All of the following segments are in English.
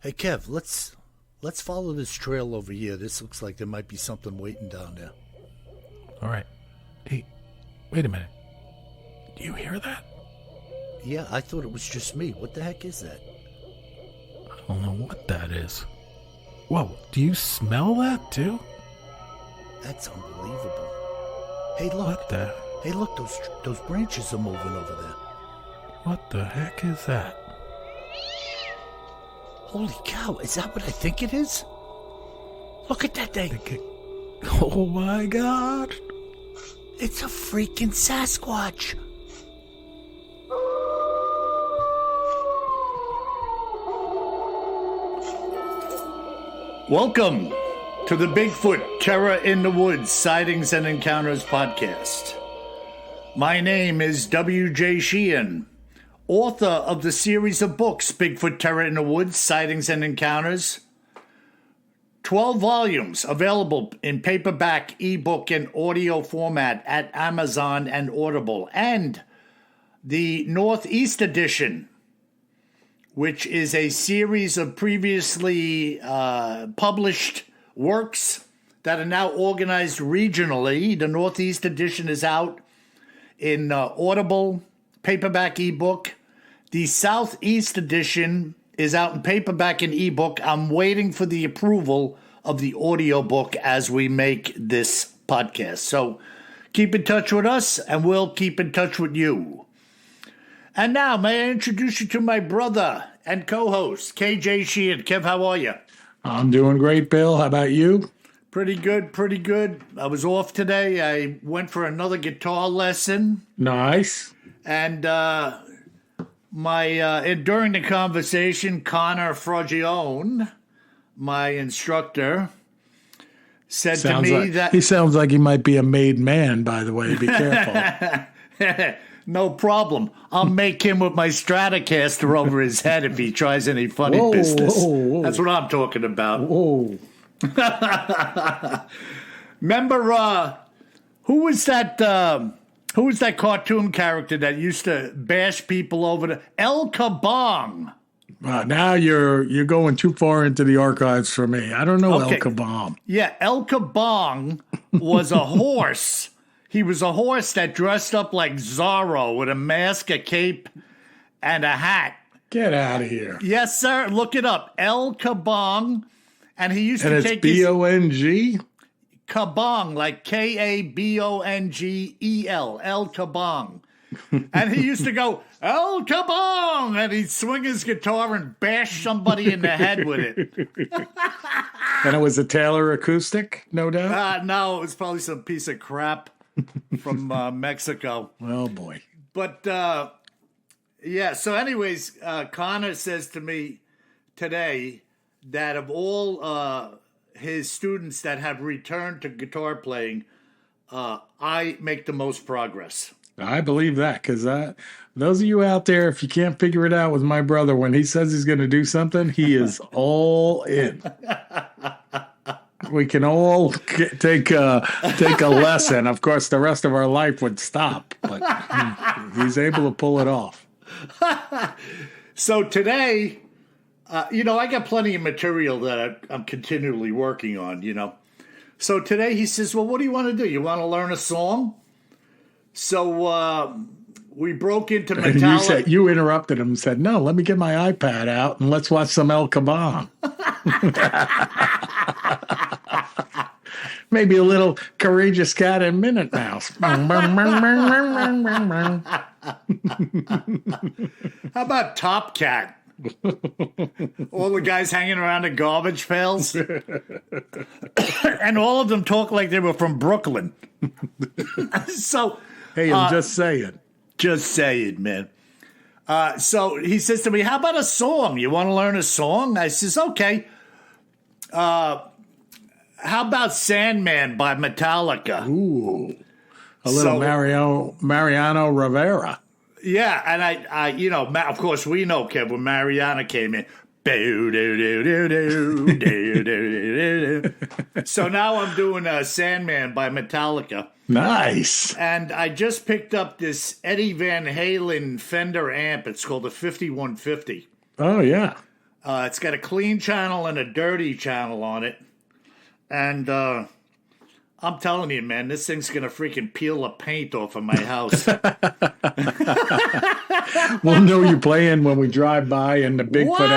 Hey Kev, let's follow this trail over here. This looks like there might be something waiting down there. All right. Hey, wait a minute. Do you hear that? Yeah, I thought it was just me. What the heck is that? I don't know what that is. Whoa, do you smell that too? That's unbelievable. Hey, look. What the? Hey, look, those branches are moving over there. What the heck is that? Holy cow, is that what I think it is? Look at that thing. Oh my God. It's a freaking Sasquatch. Welcome to the Bigfoot Terror in the Woods Sightings and Encounters podcast. My name is W.J. Sheehan, author of the series of books Bigfoot Terror in the Woods Sightings and Encounters. 12 volumes available in paperback, ebook, and audio format at Amazon and Audible. And the Northeast Edition, which is a series of previously published works that are now organized regionally. The Northeast Edition is out in Audible, paperback, ebook. The Southeast Edition is out in paperback and ebook. I'm waiting for the approval of the audiobook as we make this podcast. So keep in touch with us, and we'll keep in touch with you. And now, may I introduce you to my brother and co-host, KJ Sheehan. Kev, how are you? I'm doing great, Bill. How about you? Pretty good, pretty good. I was off today. I went for another guitar lesson. Nice. And during the conversation, Connor Fragione, my instructor, said to me that... He sounds like he might be a made man, by the way. Be careful. No problem. I'll make him with my Stratocaster over his head if he tries any funny business. Whoa. That's what I'm talking about. Whoa. Remember, who was that cartoon character that used to bash people over the El Kabong? Now you're going too far into the archives for me. I don't know. Okay. El Kabong. Yeah, El Kabong was a horse. He was a horse that dressed up like Zorro with a mask, a cape, and a hat. Get out of here. Yes, sir. Look it up. El Kabong. And he used to take B-O-N-G? Kabong, like K-A-B-O-N-G-E-L. El Kabong. And he used to go, El Kabong! And he'd swing his guitar and bash somebody in the head with it. And it was a Taylor acoustic, no doubt? No, it was probably some piece of crap from Mexico. Oh, boy. But, yeah, so anyways, Connor says to me today that of all his students that have returned to guitar playing, I make the most progress. I believe that, because those of you out there, if you can't figure it out with my brother, when he says he's going to do something, he is all in. We can all take a lesson. Of course, the rest of our life would stop, but he's able to pull it off. So today, I got plenty of material that I'm continually working on, So today he says, well, what do you want to do? You want to learn a song? So we broke into Metallica. You interrupted him and said, no, let me get my iPad out and let's watch some El Kabong. Maybe a little Courageous Cat and Minute Mouse. How about Top Cat? All the guys hanging around the garbage pails. And all of them talk like they were from Brooklyn. So, hey, I'm just saying. Just saying, man. So he says to me, how about a song? You want to learn a song? I says, okay. How about Sandman by Metallica? Ooh. A little Mariano Rivera. Yeah, and I of course we know, Kev, when Mariana came in. So now I'm doing Sandman by Metallica. Nice. And I just picked up this Eddie Van Halen Fender amp. It's called a 5150. Oh, yeah. It's got a clean channel and a dirty channel on it. And I'm telling you, man, this thing's going to freaking peel the paint off of my house. We'll know you're playing when we drive by and the Bigfoot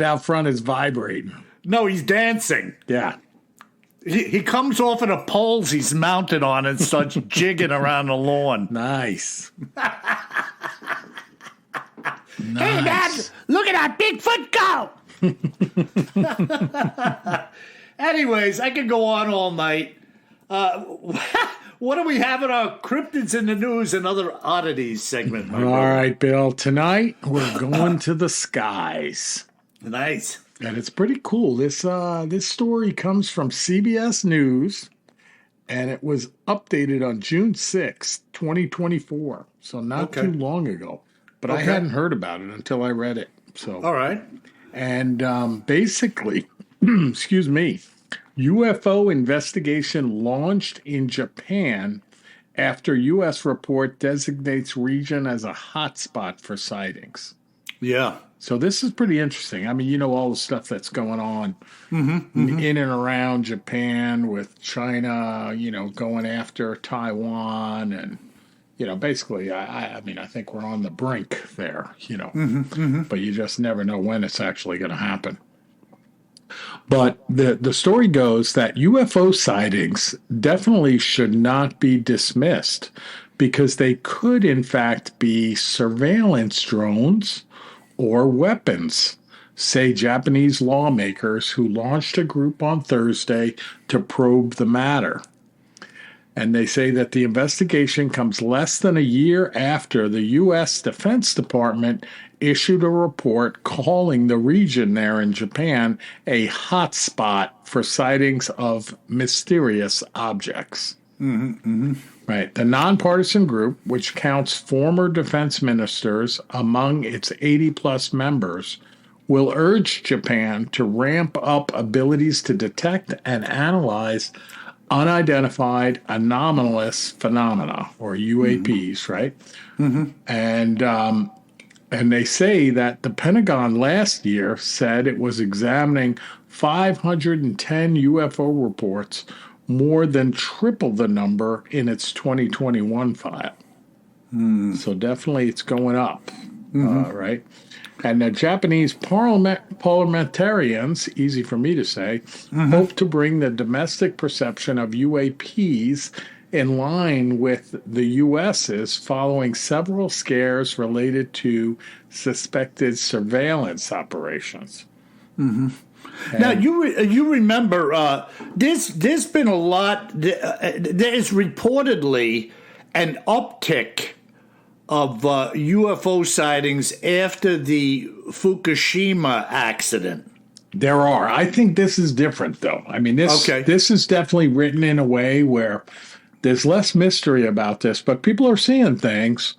out front is vibrating. No, he's dancing. Yeah. He comes off of the poles he's mounted on and starts jigging around the lawn. Nice. Hey, Dad, look at that Bigfoot go! Anyways, I could go on all night. What do we have in our cryptids in the news and other oddities segment? All right, Bill. Tonight, we're going to the skies. Nice. And it's pretty cool. This story comes from CBS News, and it was updated on June 6th, 2024. So not too long ago. But I hadn't heard about it until I read it. So all right. And basically, excuse me, UFO investigation launched in Japan after U.S. report designates region as a hotspot for sightings. Yeah. So this is pretty interesting. I mean, you know, all the stuff that's going on in and around Japan with China, you know, going after Taiwan. And, you know, basically, I mean, I think we're on the brink there, you know, but you just never know when it's actually going to happen. But the story goes that UFO sightings definitely should not be dismissed because they could, in fact, be surveillance drones or weapons, say Japanese lawmakers who launched a group on Thursday to probe the matter. And they say that the investigation comes less than a year after the U.S. Defense Department issued a report calling the region there in Japan a hotspot for sightings of mysterious objects. Right. The nonpartisan group, which counts former defense ministers among its 80-plus members, will urge Japan to ramp up abilities to detect and analyze unidentified anomalous phenomena, or UAPs, right? And they say that the Pentagon last year said it was examining 510 UFO reports, more than triple the number in its 2021 file. So definitely it's going up, right? And the Japanese parliamentarians, easy for me to say, hope to bring the domestic perception of UAPs in line with the U.S.'s following several scares related to suspected surveillance operations. Now, you remember, there's been a lot, there is reportedly an uptick of UFO sightings after the Fukushima accident. There are. I think this is different, though. I mean, this is definitely written in a way where there's less mystery about this, but people are seeing things,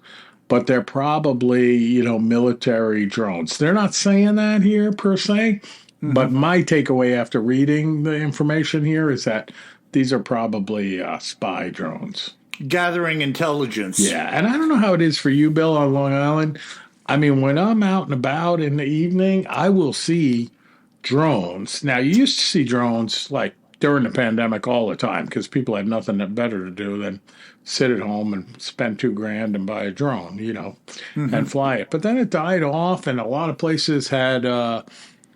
but they're probably, you know, military drones. They're not saying that here per se, but my takeaway after reading the information here is that these are probably spy drones. Gathering intelligence. Yeah, and I don't know how it is for you, Bill, on Long Island. I mean, when I'm out and about in the evening, I will see drones. Now, you used to see drones like during the pandemic all the time because people had nothing better to do than sit at home and spend $2,000 and buy a drone, you know, and fly it. But then it died off, and a lot of places had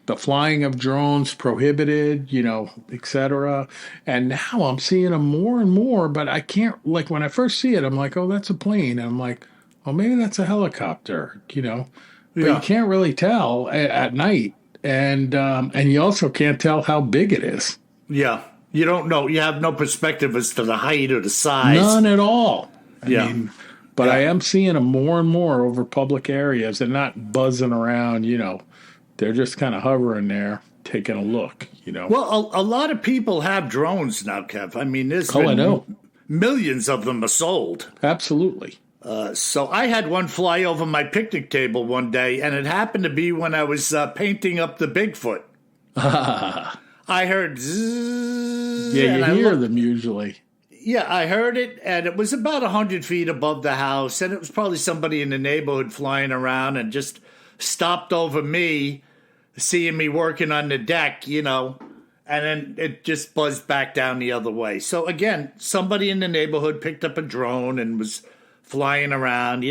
the flying of drones prohibited, you know, etc. And now I'm seeing them more and more, but I can't, like, when I first see it, I'm like, oh, that's a plane. And I'm like, oh, maybe that's a helicopter, you know. But you can't really tell at night. And you also can't tell how big it is. Yeah. You don't know. You have no perspective as to the height or the size. None at all. I mean, but I am seeing them more and more over public areas and not buzzing around, you know. They're just kind of hovering there, taking a look, you know. Well, a lot of people have drones now, Kev. I mean, there's been millions of them are sold. Absolutely. So I had one fly over my picnic table one day, and it happened to be when I was painting up the Bigfoot. I heard zzz. Yeah, you hear them usually. Yeah, I heard it, and it was about 100 feet above the house, and it was probably somebody in the neighborhood flying around and just stopped over me, seeing me working on the deck, and then it just buzzed back down the other way. So again, somebody in the neighborhood picked up a drone and was flying around,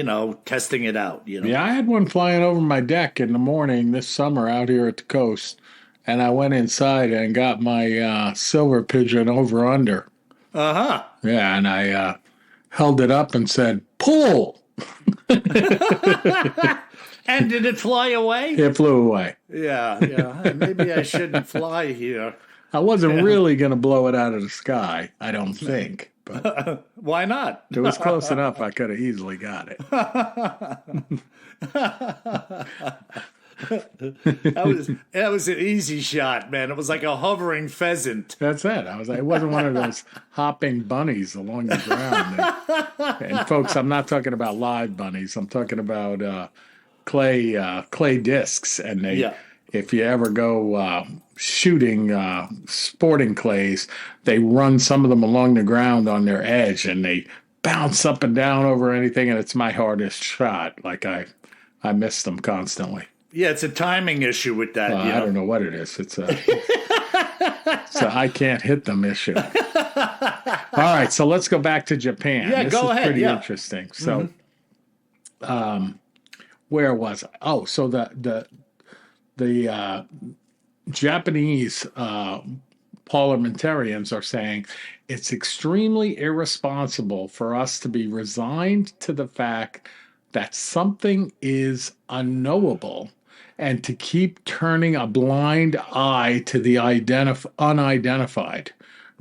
testing it out. Yeah, I had one flying over my deck in the morning this summer out here at the coast, and I went inside and got my silver pigeon over under. Uh-huh. Yeah, and I held it up and said, "Pull!" And did it fly away? It flew away. Yeah. Maybe I shouldn't fly here. I wasn't really going to blow it out of the sky, I don't think. But why not? it was close enough. I could have easily got it. That was an easy shot, man. It was like a hovering pheasant. That's it. I was like, it wasn't one of those hopping bunnies along the ground. And folks, I'm not talking about live bunnies. I'm talking about clay discs. And if you ever go shooting sporting clays, they run some of them along the ground on their edge, and they bounce up and down over anything. And it's my hardest shot. Like I miss them constantly. Yeah, it's a timing issue with that. I don't know what it is. It's a I can't hit them issue. All right, so let's go back to Japan. Yeah, this go is ahead. Pretty Yeah. interesting. So, where was I? Oh, so the Japanese parliamentarians are saying it's extremely irresponsible for us to be resigned to the fact that something is unknowable and to keep turning a blind eye to the unidentified.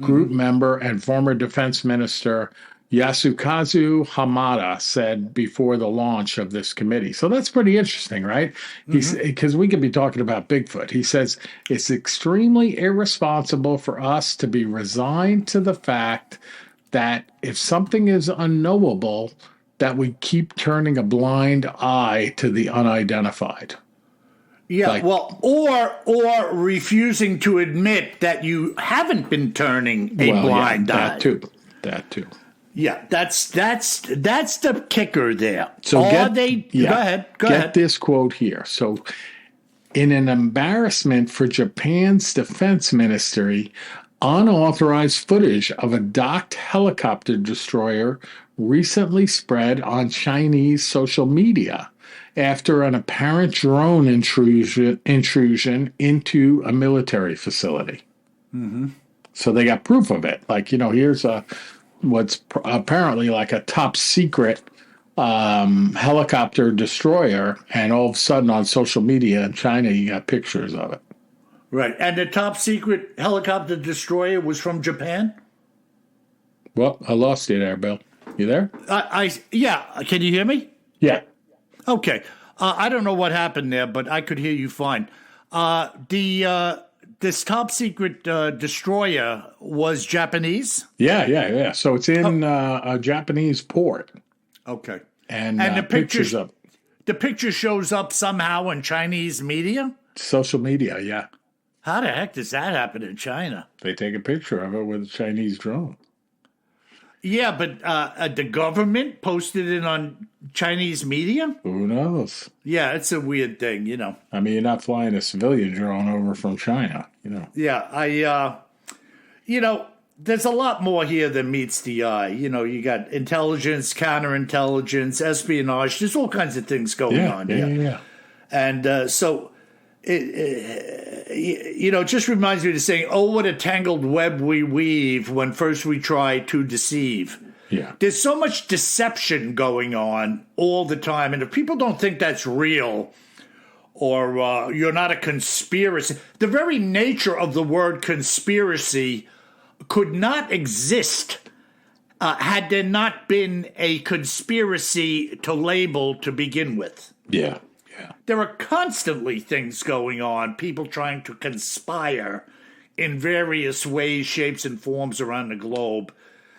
Group member and former defense minister Yasukazu Hamada said before the launch of this committee. So that's pretty interesting, right? Because we could be talking about Bigfoot. He says it's extremely irresponsible for us to be resigned to the fact that if something is unknowable, that we keep turning a blind eye to the unidentified. Yeah, or refusing to admit that you haven't been turning a blind eye. That too. Yeah, that's the kicker there. So go ahead. Get this quote here. So, in an embarrassment for Japan's defense ministry, unauthorized footage of a docked helicopter destroyer recently spread on Chinese social media after an apparent drone intrusion into a military facility. So they got proof of it. Like, here's what's apparently like a top secret helicopter destroyer, and all of a sudden on social media in China, you got pictures of it. Right. And the top secret helicopter destroyer was from Japan? Well, I lost you there, Bill. You there? Yeah. Can you hear me? Yeah. Okay. I don't know what happened there, but I could hear you fine. This top secret destroyer was Japanese? Yeah. So it's in a Japanese port. Okay. And the pictures up. The picture shows up somehow in Chinese media? Social media, yeah. How the heck does that happen in China? They take a picture of it with a Chinese drone. Yeah, but the government posted it on Chinese media? Who knows? Yeah, it's a weird thing, I mean, you're not flying a civilian drone over from China, Yeah, there's a lot more here than meets the eye. You got intelligence, counterintelligence, espionage. There's all kinds of things going on here. Yeah. And so, it just reminds me of saying, oh, what a tangled web we weave when first we try to deceive. Yeah. There's so much deception going on all the time. And if people don't think that's real, or you're not a conspiracy, the very nature of the word conspiracy could not exist had there not been a conspiracy to label to begin with. Yeah. There are constantly things going on, people trying to conspire in various ways, shapes, and forms around the globe.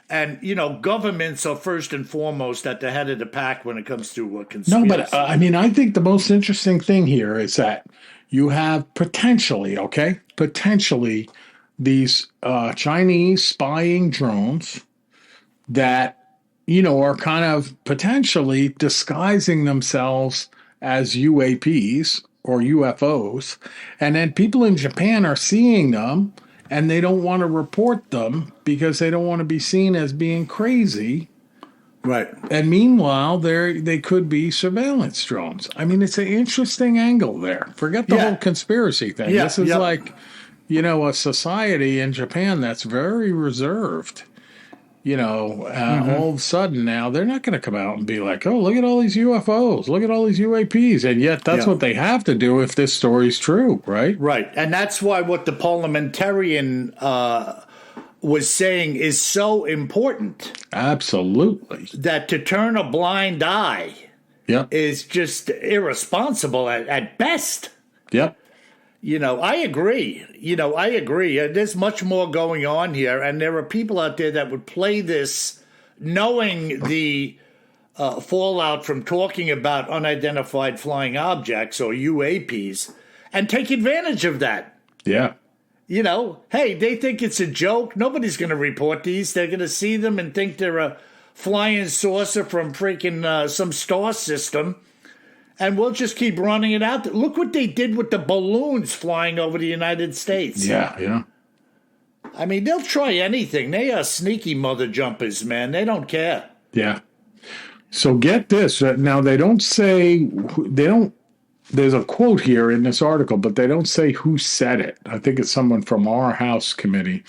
And, governments are first and foremost at the head of the pack when it comes to conspiracy. No, but I think the most interesting thing here is that you have potentially these Chinese spying drones that, are kind of potentially disguising themselves as UAPs or UFOs, and then people in Japan are seeing them and they don't want to report them because they don't want to be seen as being crazy. Right. And meanwhile, they could be surveillance drones. I mean, it's an interesting angle there. Forget the whole conspiracy thing. Yeah, This is like, a society in Japan that's very reserved. All of a sudden now they're not going to come out and be like, oh, look at all these UFOs, look at all these UAPs. And yet that's what they have to do if this story's true, right? Right. And that's why what the parliamentarian was saying is so important. Absolutely. That to turn a blind eye is just irresponsible at best. Yep. I agree. There's much more going on here, and there are people out there that would play this knowing the fallout from talking about unidentified flying objects or UAPs and take advantage of that. Yeah. Hey, they think it's a joke. Nobody's going to report these. They're going to see them and think they're a flying saucer from freaking some star system. And we'll just keep running it out. Look what they did with the balloons flying over the United States. Yeah. I mean, they'll try anything. They are sneaky mother jumpers, man. They don't care. Yeah. So get this. Now, they don't say, there's a quote here in this article, but they don't say who said it. I think it's someone from our House committee.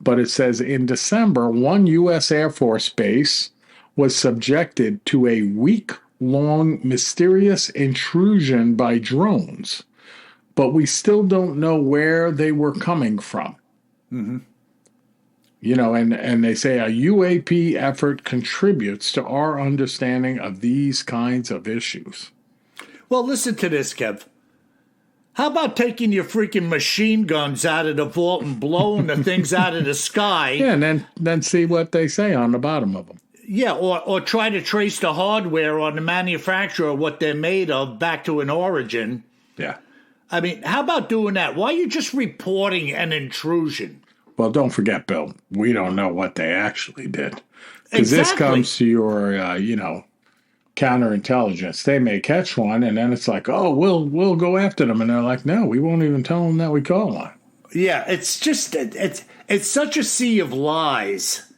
But it says, in December, one U.S. Air Force base was subjected to a week-long mysterious intrusion by drones, but we still don't know where they were coming from. Mm-hmm. And they say a UAP effort contributes to our understanding of these kinds of issues. Well, listen to this, Kev. How about taking your freaking machine guns out of the vault and blowing the things out of the sky? Yeah, and then see what they say on the bottom of them. Yeah, or try to trace the hardware or the manufacturer, what they're made of, back to an origin. Yeah. I mean, how about doing that? Why are you just reporting an intrusion? Well, don't forget, Bill, we don't know what they actually did. Because Exactly. this comes to your, counterintelligence. They may catch one, and then it's like, oh, we'll go after them. And they're like, no, we won't even tell them that we caught one. Yeah, it's just, it's such a sea of lies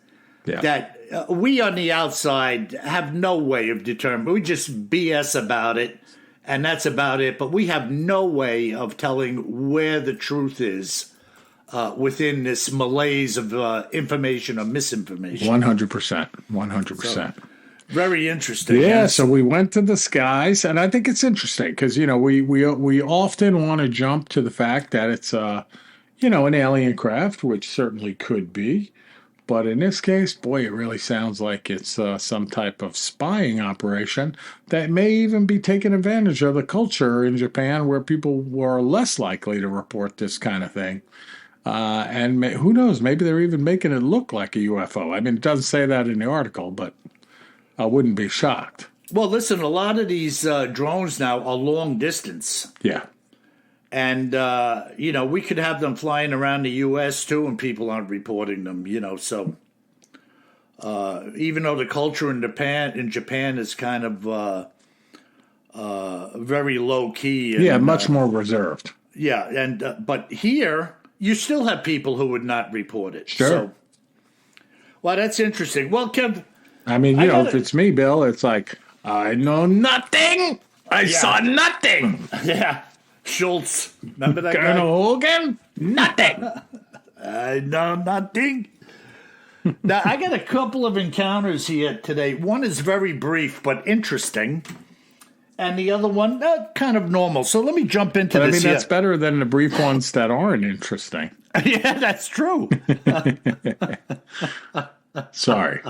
that we on the outside have no way of determining. We just BS about it, and that's about it. But we have no way of telling where the truth is within this malaise of information or misinformation. 100%. 100%. Very interesting. Yeah, so we went to the skies, and I think it's interesting because, we often want to jump to the fact that it's, an alien craft, which certainly could be. But in this case, boy, it really sounds like it's some type of spying operation that may even be taking advantage of the culture in Japan where people were less likely to report this kind of thing. And who knows, maybe they're even making it look like a UFO. I mean, it doesn't say that in the article, but I wouldn't be shocked. Well, listen, a lot of these drones now are long distance. Yeah. And, we could have them flying around the U.S. too, and people aren't reporting them, so even though the culture in Japan is kind of very low key. And, much more reserved. Yeah, and but here you still have people who would not report it. Sure. So, well, that's interesting. Well, Kev, I mean, if it's me, Bill, it's like, I know nothing. I saw nothing. Yeah. Schultz. Remember that Colonel guy? Hogan? Nothing. I know nothing. Now, I got a couple of encounters here today. One is very brief but interesting. And the other one, kind of normal. So let me jump into this. That's better than the brief ones that aren't interesting. Yeah, that's true. Sorry.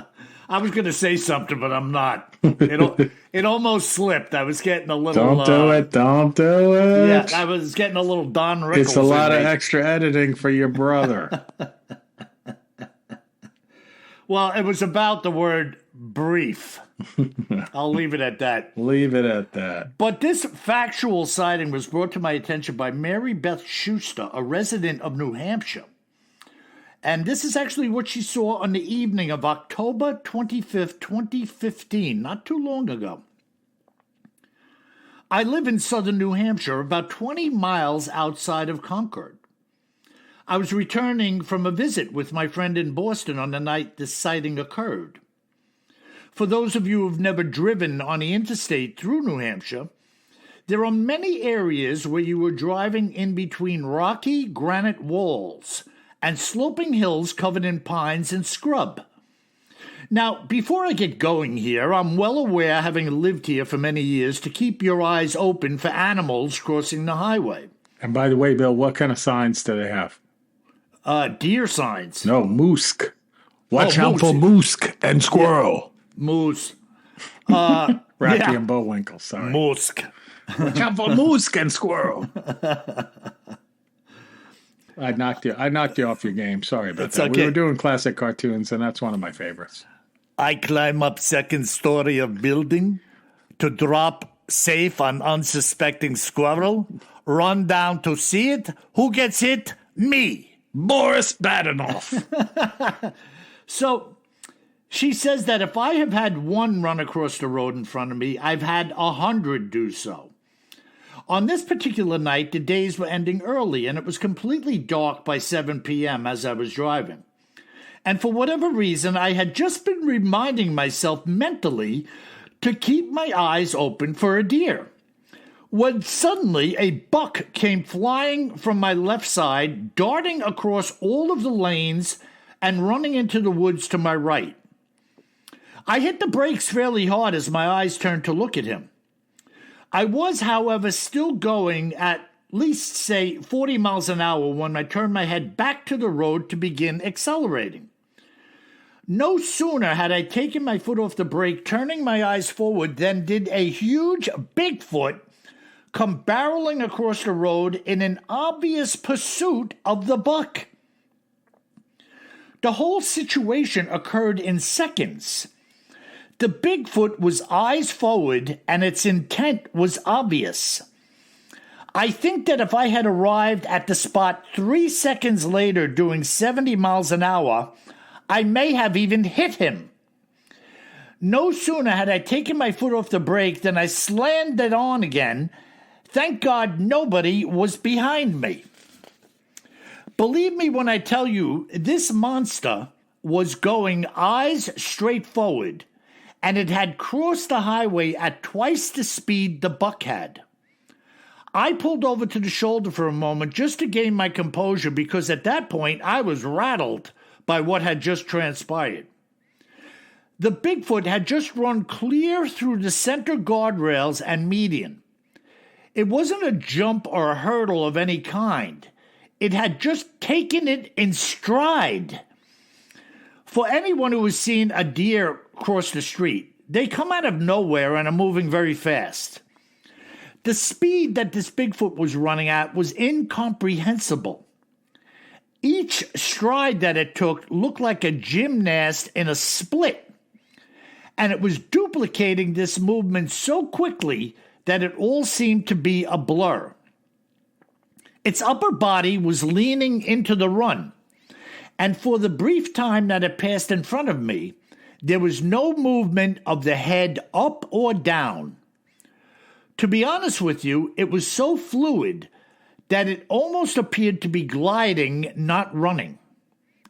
I was going to say something, but I'm not. It almost slipped. I was getting a little... Don't do it. Don't do it. Yeah, I was getting a little Don Rickles. It's a lot of extra editing for your brother. Well, it was about the word brief. I'll leave it at that. Leave it at that. But this factual sighting was brought to my attention by Mary Beth Schuster, a resident of New Hampshire. And this is actually what she saw on the evening of October 25th, 2015, not too long ago. I live in southern New Hampshire, about 20 miles outside of Concord. I was returning from a visit with my friend in Boston on the night this sighting occurred. For those of you who've never driven on the interstate through New Hampshire, there are many areas where you are driving in between rocky granite walls and sloping hills covered in pines and scrub. Now, before I get going here, I'm well aware, having lived here for many years, to keep your eyes open for animals crossing the highway. And by the way, Bill, what kind of signs do they have? Deer signs. No, moose. Watch out for moose and squirrel. Yeah. Moose. Rappy and Bullwinkle, sorry. Moose. Watch out for moose and squirrel. I knocked you off your game. Sorry about that. Okay. We were doing classic cartoons, and that's one of my favorites. I climb up second story of building to drop safe on unsuspecting squirrel, run down to see it. Who gets hit? Me. Boris Badenoff. So she says that if I have had one run across the road in front of me, I've had 100 do so. On this particular night, the days were ending early, and it was completely dark by 7 p.m. as I was driving. And for whatever reason, I had just been reminding myself mentally to keep my eyes open for a deer, when suddenly a buck came flying from my left side, darting across all of the lanes and running into the woods to my right. I hit the brakes fairly hard as my eyes turned to look at him. I was, however, still going at least, say, 40 miles an hour when I turned my head back to the road to begin accelerating. No sooner had I taken my foot off the brake, turning my eyes forward, than did a huge Bigfoot come barreling across the road in an obvious pursuit of the buck. The whole situation occurred in seconds. The Bigfoot was eyes forward, and its intent was obvious. I think that if I had arrived at the spot 3 seconds later doing 70 miles an hour, I may have even hit him. No sooner had I taken my foot off the brake than I slammed it on again. Thank God nobody was behind me. Believe me when I tell you, this monster was going eyes straight forward, and it had crossed the highway at twice the speed the buck had. I pulled over to the shoulder for a moment just to gain my composure, because at that point I was rattled by what had just transpired. The Bigfoot had just run clear through the center guardrails and median. It wasn't a jump or a hurdle of any kind. It had just taken it in stride. For anyone who has seen a deer cross the street, they come out of nowhere and are moving very fast. The speed that this Bigfoot was running at was incomprehensible. Each stride that it took looked like a gymnast in a split, and it was duplicating this movement so quickly that it all seemed to be a blur. Its upper body was leaning into the run, and for the brief time that it passed in front of me, there was no movement of the head up or down. To be honest with you, it was so fluid that it almost appeared to be gliding, not running,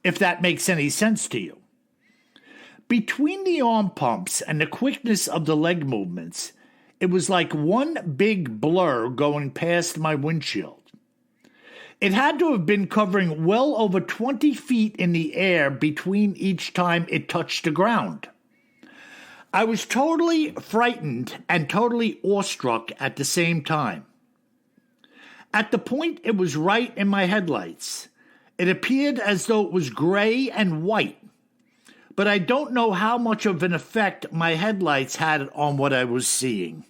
if that makes any sense to you. Between the arm pumps and the quickness of the leg movements, it was like one big blur going past my windshield. It had to have been covering well over 20 feet in the air between each time it touched the ground. I was totally frightened and totally awestruck at the same time. At the point it was right in my headlights, it appeared as though it was gray and white, but I don't know how much of an effect my headlights had on what I was seeing.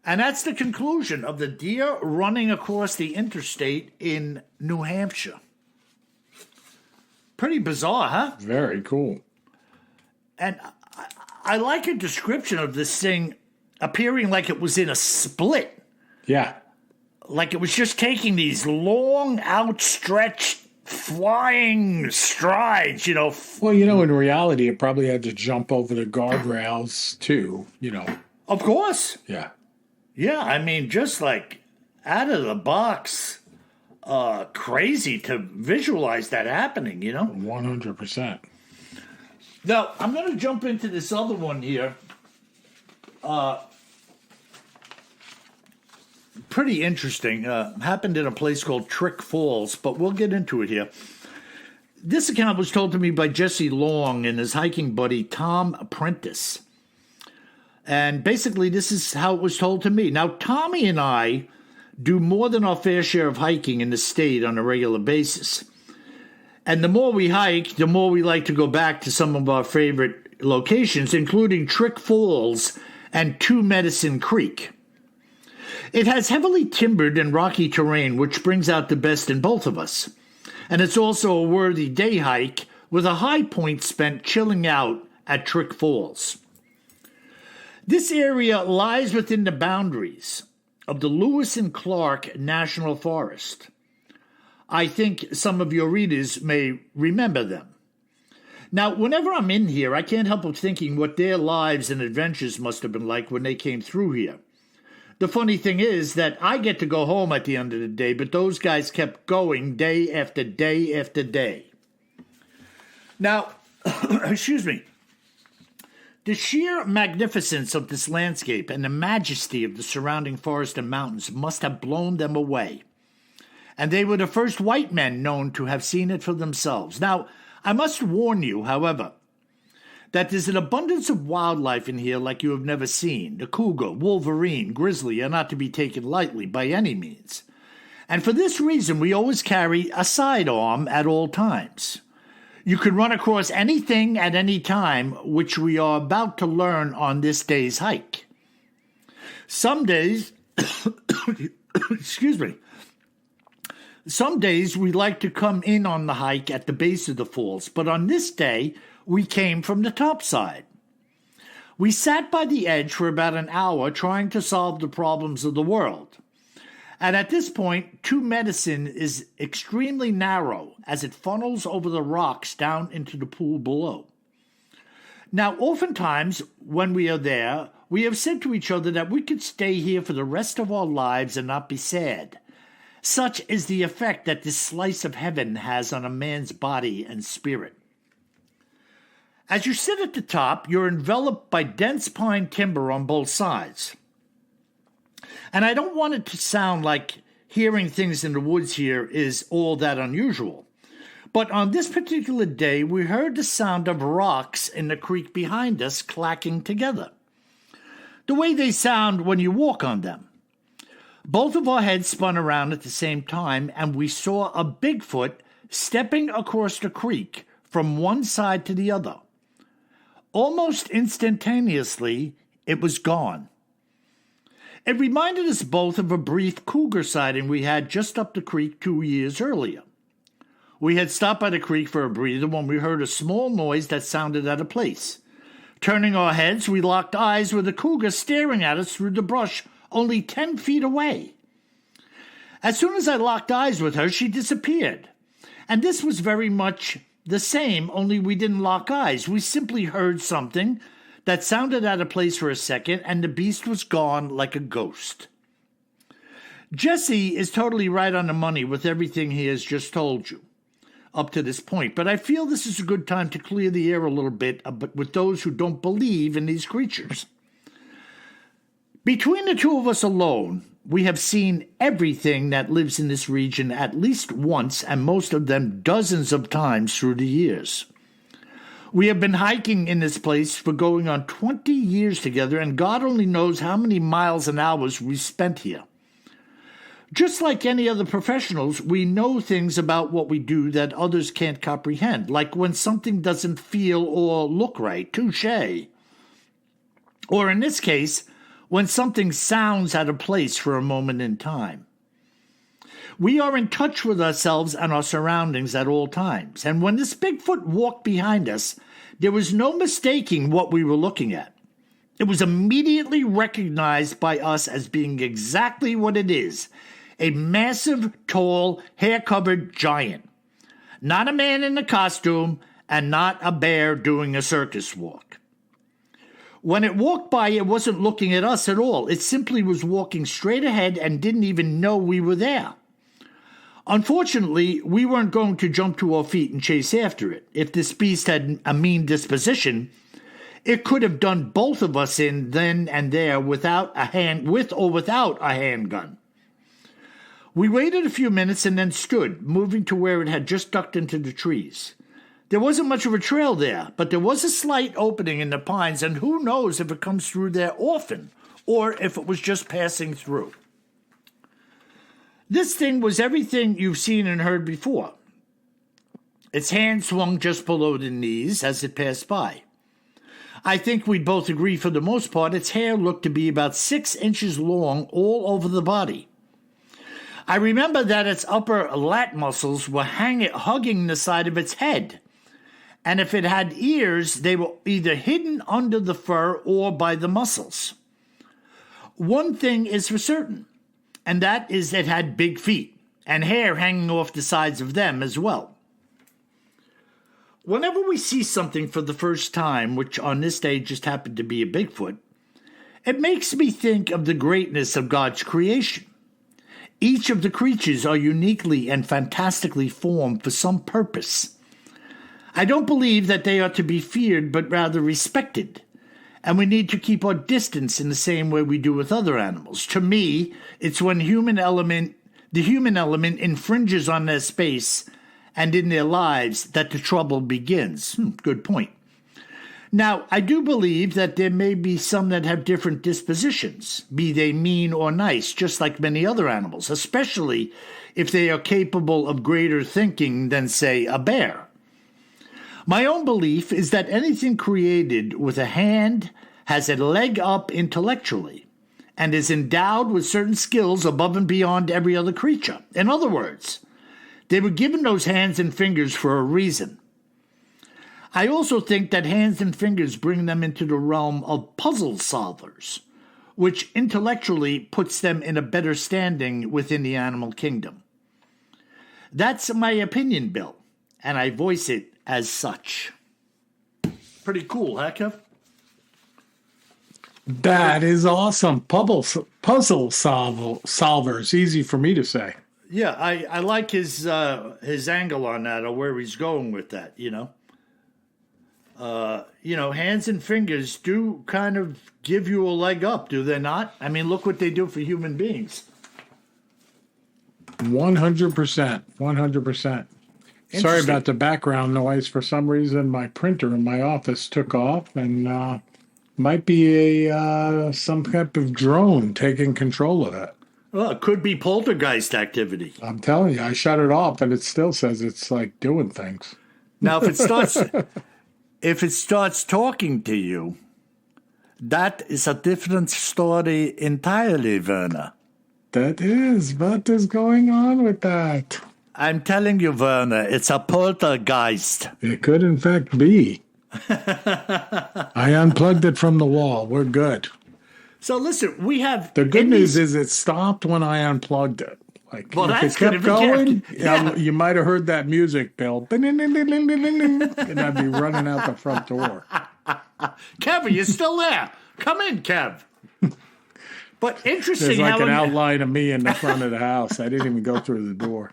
And that's the conclusion of the deer running across the interstate in New Hampshire. Pretty bizarre, huh? Very cool. And I like a description of this thing appearing like it was in a split. Yeah. Like it was just taking these long, outstretched, flying strides, Well, in reality, it probably had to jump over the guardrails, too, Of course. Yeah. Yeah, I mean, just like out of the box, crazy to visualize that happening, 100%. Now, I'm going to jump into this other one here. Pretty interesting. Happened in a place called Trick Falls, but we'll get into it here. This account was told to me by Jesse Long and his hiking buddy Tom Prentice. And basically, this is how it was told to me. Now, Tommy and I do more than our fair share of hiking in the state on a regular basis. And the more we hike, the more we like to go back to some of our favorite locations, including Trick Falls and Two Medicine Creek. It has heavily timbered and rocky terrain, which brings out the best in both of us. And it's also a worthy day hike, with a high point spent chilling out at Trick Falls. This area lies within the boundaries of the Lewis and Clark National Forest. I think some of your readers may remember them. Now, whenever I'm in here, I can't help but thinking what their lives and adventures must have been like when they came through here. The funny thing is that I get to go home at the end of the day, but those guys kept going day after day after day. Now, excuse me. The sheer magnificence of this landscape and the majesty of the surrounding forest and mountains must have blown them away. And they were the first white men known to have seen it for themselves. Now, I must warn you, however, that there's an abundance of wildlife in here like you have never seen. The cougar, wolverine, grizzly are not to be taken lightly by any means. And for this reason, we always carry a sidearm at all times. You can run across anything at any time, which we are about to learn on this day's hike. Some days, excuse me, some days we like to come in on the hike at the base of the falls, but on this day, we came from the top side. We sat by the edge for about an hour trying to solve the problems of the world. And at this point, Two Medicine is extremely narrow as it funnels over the rocks down into the pool below. Now, oftentimes, when we are there, we have said to each other that we could stay here for the rest of our lives and not be sad. Such is the effect that this slice of heaven has on a man's body and spirit. As you sit at the top, you're enveloped by dense pine timber on both sides. And I don't want it to sound like hearing things in the woods here is all that unusual. But on this particular day, we heard the sound of rocks in the creek behind us clacking together, the way they sound when you walk on them. Both of our heads spun around at the same time, and we saw a Bigfoot stepping across the creek from one side to the other. Almost instantaneously, it was gone. It reminded us both of a brief cougar sighting we had just up the creek 2 years earlier. We had stopped by the creek for a breather when we heard a small noise that sounded out of place. Turning our heads, we locked eyes with a cougar staring at us through the brush only 10 feet away. As soon as I locked eyes with her, she disappeared. And this was very much the same, only we didn't lock eyes. We simply heard something that sounded out of place for a second, and the beast was gone like a ghost. Jesse is totally right on the money with everything he has just told you up to this point, but I feel this is a good time to clear the air a little bit with those who don't believe in these creatures. Between the two of us alone, we have seen everything that lives in this region at least once, and most of them dozens of times through the years. We have been hiking in this place for going on 20 years together, and God only knows how many miles and hours we spent here. Just like any other professionals, we know things about what we do that others can't comprehend, like when something doesn't feel or look right, touche. Or in this case, when something sounds out of place for a moment in time. We are in touch with ourselves and our surroundings at all times, and when this Bigfoot walked behind us, there was no mistaking what we were looking at. It was immediately recognized by us as being exactly what it is, a massive, tall, hair-covered giant. Not a man in a costume, and not a bear doing a circus walk. When it walked by, it wasn't looking at us at all. It simply was walking straight ahead and didn't even know we were there. Unfortunately, we weren't going to jump to our feet and chase after it. If this beast had a mean disposition, it could have done both of us in then and there with or without a handgun. We waited a few minutes and then stood, moving to where it had just ducked into the trees. There wasn't much of a trail there, but there was a slight opening in the pines, and who knows if it comes through there often, or if it was just passing through. This thing was everything you've seen and heard before. Its hand swung just below the knees as it passed by. I think we'd both agree for the most part its hair looked to be about 6 inches long all over the body. I remember that its upper lat muscles were hugging the side of its head, and if it had ears, they were either hidden under the fur or by the muscles. One thing is for certain, and that is it had big feet, and hair hanging off the sides of them as well. Whenever we see something for the first time, which on this day just happened to be a Bigfoot, it makes me think of the greatness of God's creation. Each of the creatures are uniquely and fantastically formed for some purpose. I don't believe that they are to be feared, but rather respected, and we need to keep our distance in the same way we do with other animals. To me, it's when the human element infringes on their space and in their lives that the trouble begins. Good point. Now, I do believe that there may be some that have different dispositions, be they mean or nice, just like many other animals, especially if they are capable of greater thinking than, say, a bear. My own belief is that anything created with a hand has a leg up intellectually and is endowed with certain skills above and beyond every other creature. In other words, they were given those hands and fingers for a reason. I also think that hands and fingers bring them into the realm of puzzle solvers, which intellectually puts them in a better standing within the animal kingdom. That's my opinion, Bill, and I voice it as such. Pretty cool, huh, Kev? That is awesome. Puzzle solvers. Easy for me to say. Yeah, I like his angle on that, or where he's going with that, hands and fingers do kind of give you a leg up, do they not? I mean, look what they do for human beings. 100%. 100%. Sorry about the background noise. For some reason, my printer in my office took off, and might be some type of drone taking control of it. Well, it could be poltergeist activity. I'm telling you, I shut it off, and it still says it's like doing things. Now, if it starts talking to you, that is a different story entirely, Werner. That is. What is going on with that? I'm telling you, Werner, it's a poltergeist. It could, in fact, be. I unplugged it from the wall. We're good. So listen, we have... The good news is it stopped when I unplugged it. Like, well, if that's it kept going, yeah. You might have heard that music, Bill. And I'd be running out the front door. Kev, are you still there? Come in, Kev. But interesting. There's like an outline of me in the front of the house. I didn't even go through the door.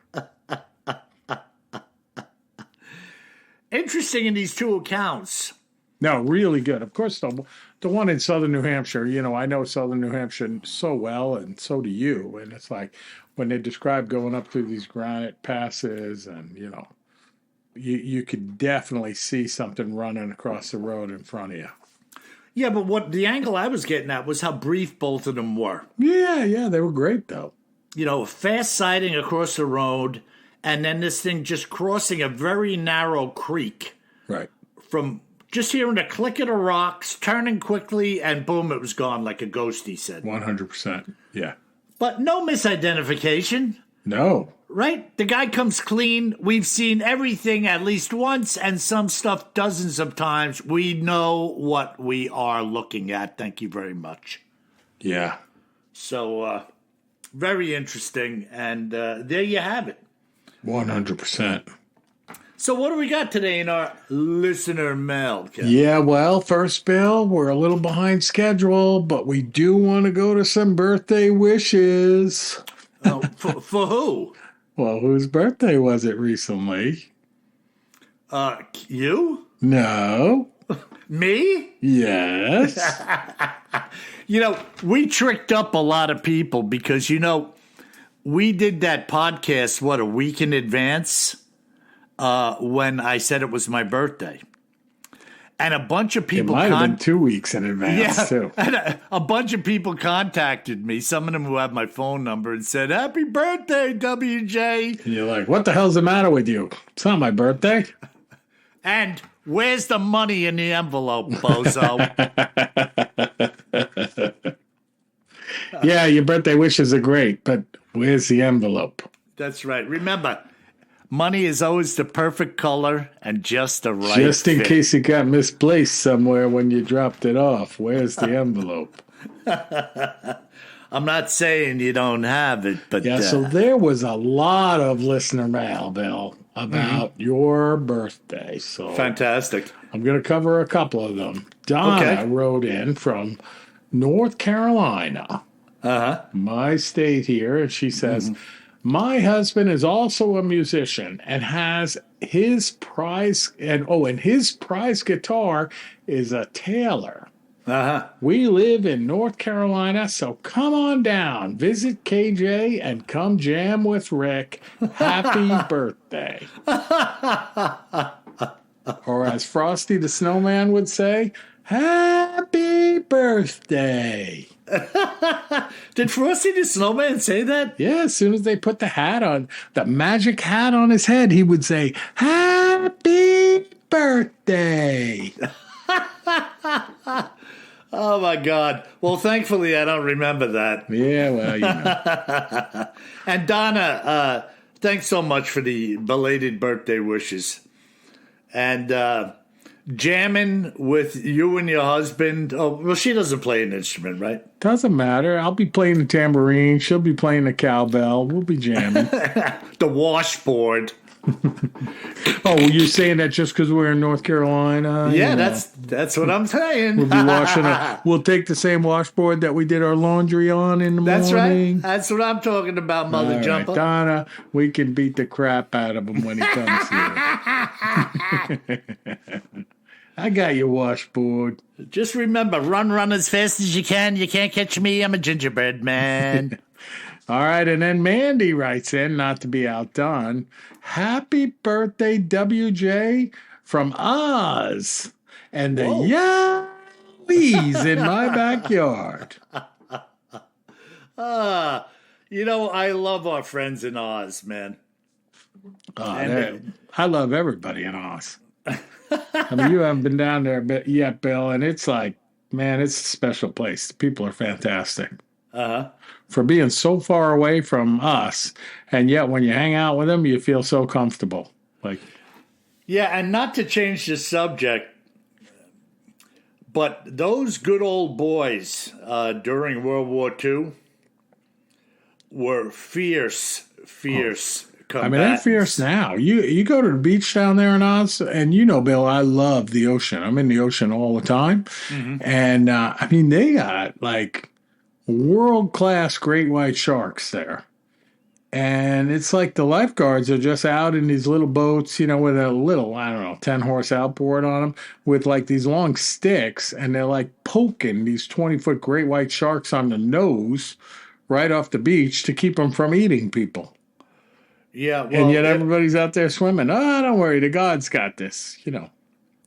Interesting in these two accounts. No, really good. Of course, the one in southern New Hampshire, I know southern New Hampshire so well, and so do you. And it's like when they describe going up through these granite passes, and, you could definitely see something running across the road in front of you. Yeah, but what the angle I was getting at was how brief both of them were. Yeah, they were great, though. Fast sighting across the road, and then this thing just crossing a very narrow creek. Right. From just hearing the click of the rocks, turning quickly, and boom, it was gone like a ghost, he said. 100%, yeah. But no misidentification. No. Right? The guy comes clean. We've seen everything at least once, and some stuff dozens of times. We know what we are looking at. Thank you very much. Yeah. So, very interesting. And there you have it. 100%. So what do we got today in our listener mail, Kevin? Yeah, well, first, Bill, we're a little behind schedule, but we do want to go to some birthday wishes. Oh, for who? Well, whose birthday was it recently? You? No. Me? Yes. We tricked up a lot of people because, we did that podcast, a week in advance when I said it was my birthday. And a bunch of people... It might have been 2 weeks in advance, too. And a bunch of people contacted me, some of them who have my phone number, and said, "Happy birthday, WJ." And you're like, what the hell's the matter with you? It's not my birthday. And where's the money in the envelope, bozo? Yeah, your birthday wishes are great, but where's the envelope? That's right. Remember, money is always the perfect color and just the right Just in fit. case it got misplaced somewhere when you dropped it off. Where's the envelope? I'm not saying you don't have it, but... Yeah, so there was a lot of listener mail, Bill, about your birthday. So Fantastic. I'm going to cover a couple of them. Donna wrote in from North Carolina, my state here, and she says, "My husband is also a musician and has his prize, and his prize guitar is a Taylor. We live in North Carolina, so come on down, visit KJ, and come jam with Rick. Happy birthday." Or as Frosty the Snowman would say, "Happy birthday." Did Frosty the Snowman say that? Yeah, as soon as they put the magic hat on his head, he would say, "Happy birthday." Oh, my God. Well, thankfully, I don't remember that. Yeah, well, And Donna, thanks so much for the belated birthday wishes. And jamming with you and your husband. Oh, well, she doesn't play an instrument, right? Doesn't matter. I'll be playing the tambourine. She'll be playing the cowbell. We'll be jamming. The washboard. Oh, you're saying that just because we're in North Carolina? Yeah, that's what I'm saying. We'll be washing we'll take the same washboard that we did our laundry on in the That's morning. right. That's what I'm talking about, Mother Jumper. Right, Donna, we can beat the crap out of him when he comes here. I got your washboard. Just remember, run as fast as you can. You can't catch me. I'm a gingerbread man. All right, and then Mandy writes in, not to be outdone, "Happy birthday, WJ, from Oz and the Yowies in my backyard." I love our friends in Oz, man. I love everybody in Oz. I mean, you haven't been down there yet, Bill, and it's like, man, it's a special place. The people are fantastic. For being so far away from us, and yet when you hang out with them, you feel so comfortable. Yeah, and not to change the subject, but those good old boys during World War II were fierce combatants. I mean, they're fierce now. You go to the beach down there in Oz, and Bill, I love the ocean. I'm in the ocean all the time. And, I mean, they got, world-class great white sharks there. And it's like the lifeguards are just out in these little boats, with a little, 10-horse outboard on them with these long sticks, and they're poking these 20-foot great white sharks on the nose right off the beach to keep them from eating people. Yeah, well, and yet everybody's out there swimming. Oh, don't worry, the gods got this,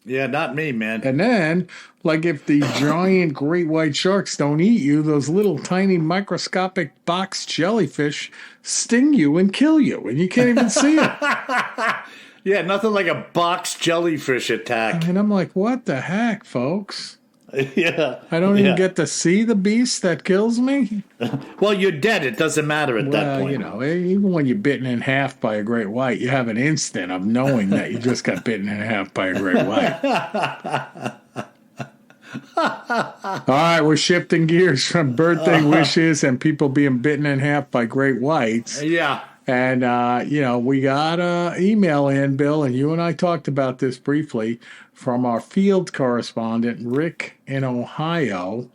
Yeah, not me, man. And then, if the giant great white sharks don't eat you, those little tiny microscopic box jellyfish sting you and kill you, and you can't even see it. Yeah, nothing like a box jellyfish attack. And I'm like, what the heck, folks? Yeah. I don't even get to see the beast that kills me? Well, you're dead. It doesn't matter at that point. Even when you're bitten in half by a great white, you have an instant of knowing that you just got bitten in half by a great white. All right, we're shifting gears from birthday wishes and people being bitten in half by great whites. Yeah. And, we got an email in, Bill, and you and I talked about this briefly from our field correspondent, Rick in Ohio,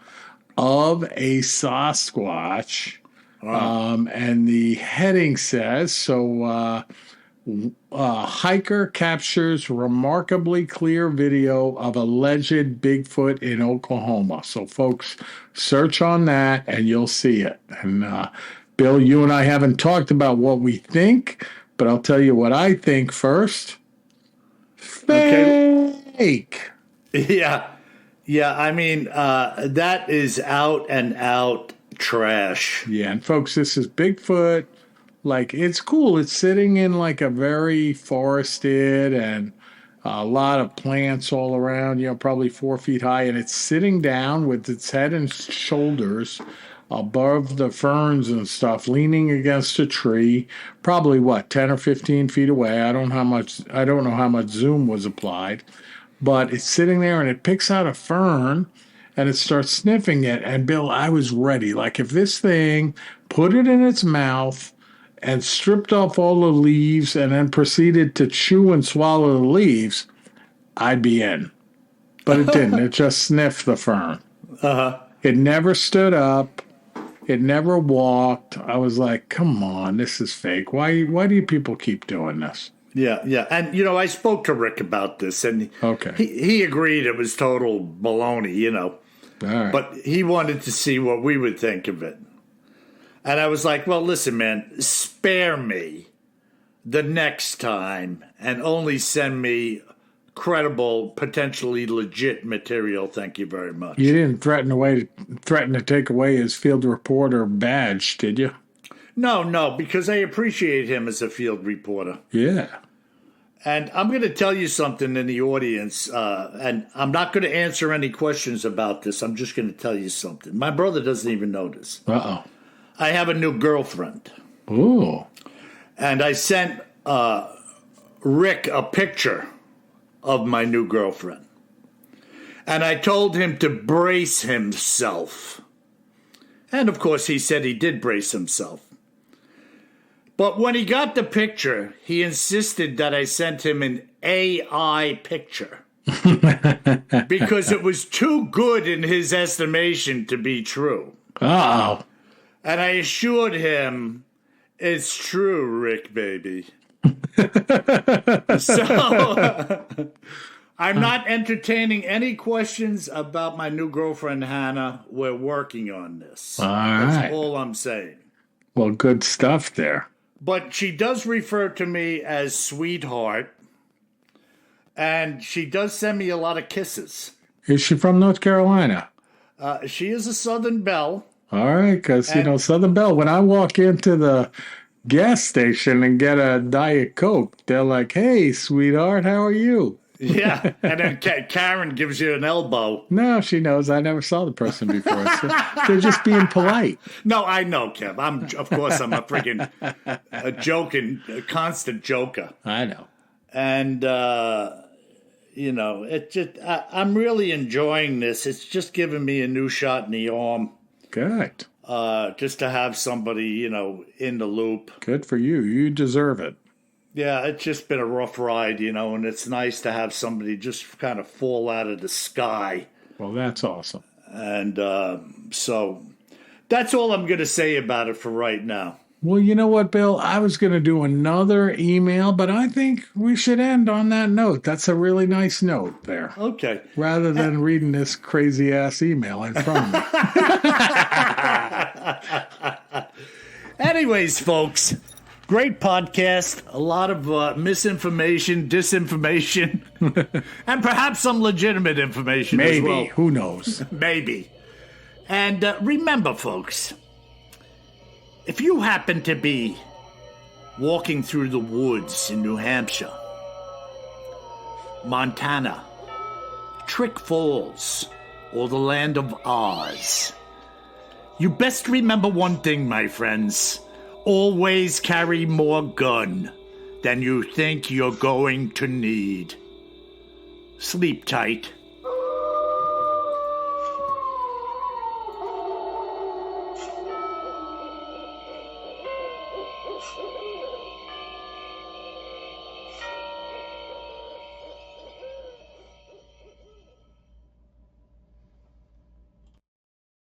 of a Sasquatch. Wow. And the heading says, hiker captures remarkably clear video of alleged Bigfoot in Oklahoma. So, folks, search on that and you'll see it. And, Bill, you and I haven't talked about what we think, but I'll tell you what I think first. Fake. Yeah. Yeah. I mean, that is out and out trash. Yeah. And folks, this is Bigfoot. Like, it's cool. It's sitting in like a very forested and a lot of plants all around, probably 4 feet high. And it's sitting down with its head and shoulders above the ferns and stuff, leaning against a tree, probably 10 or 15 feet away. I don't know how much zoom was applied, but it's sitting there and it picks out a fern and it starts sniffing it. And Bill, I was ready. Like, if this thing put it in its mouth and stripped off all the leaves and then proceeded to chew and swallow the leaves, I'd be in. But it didn't. It just sniffed the fern. It never stood up. It never walked. I was like, come on, this is fake. Why do you people keep doing this? Yeah, yeah. And, I spoke to Rick about this, and he agreed it was total baloney, All right. But he wanted to see what we would think of it. And I was like, well, listen, man, spare me the next time and only send me credible, potentially legit material. Thank you very much. You didn't threaten to take away his field reporter badge, did you? No, because I appreciate him as a field reporter. Yeah. And I'm going to tell you something in the audience, and I'm not going to answer any questions about this. I'm just going to tell you something. My brother doesn't even know this. Uh-oh. I have a new girlfriend. Ooh. And I sent Rick a picture of my new girlfriend. And I told him to brace himself. And of course, he said he did brace himself. But when he got the picture, he insisted that I sent him an AI picture. Because it was too good in his estimation to be true. Uh-oh. And I assured him, it's true, Rick, baby. So, I'm not entertaining any questions about my new girlfriend, Hannah. We're working on this. That's all I'm saying. Well, good stuff there. But she does refer to me as sweetheart. And she does send me a lot of kisses. Is she from North Carolina? She is a Southern Belle. All right, because, Southern Belle, when I walk into the gas station and get a Diet Coke, they're like, hey, sweetheart, how are you? Yeah, and then Karen gives you an elbow. No, she knows. I never saw the person before. So they're just being polite. No, I know, Kev. I'm a freaking a constant joker. I know. And, it just, I'm really enjoying this. It's just giving me a new shot in the arm. Good. Just to have somebody, in the loop. Good for you. You deserve it. Yeah, it's just been a rough ride, and it's nice to have somebody just kind of fall out of the sky. Well, that's awesome. And so that's all I'm going to say about it for right now. Well, you know what, Bill? I was going to do another email, but I think we should end on that note. That's a really nice note there. Okay. Rather than reading this crazy-ass email in front of me. Anyways, folks, great podcast. A lot of misinformation, disinformation, and perhaps some legitimate information as well. Maybe. Who knows? Maybe. And remember, folks, if you happen to be walking through the woods in New Hampshire, Montana, Trick Falls, or the land of Oz, you best remember one thing, my friends. Always carry more gun than you think you're going to need. Sleep tight.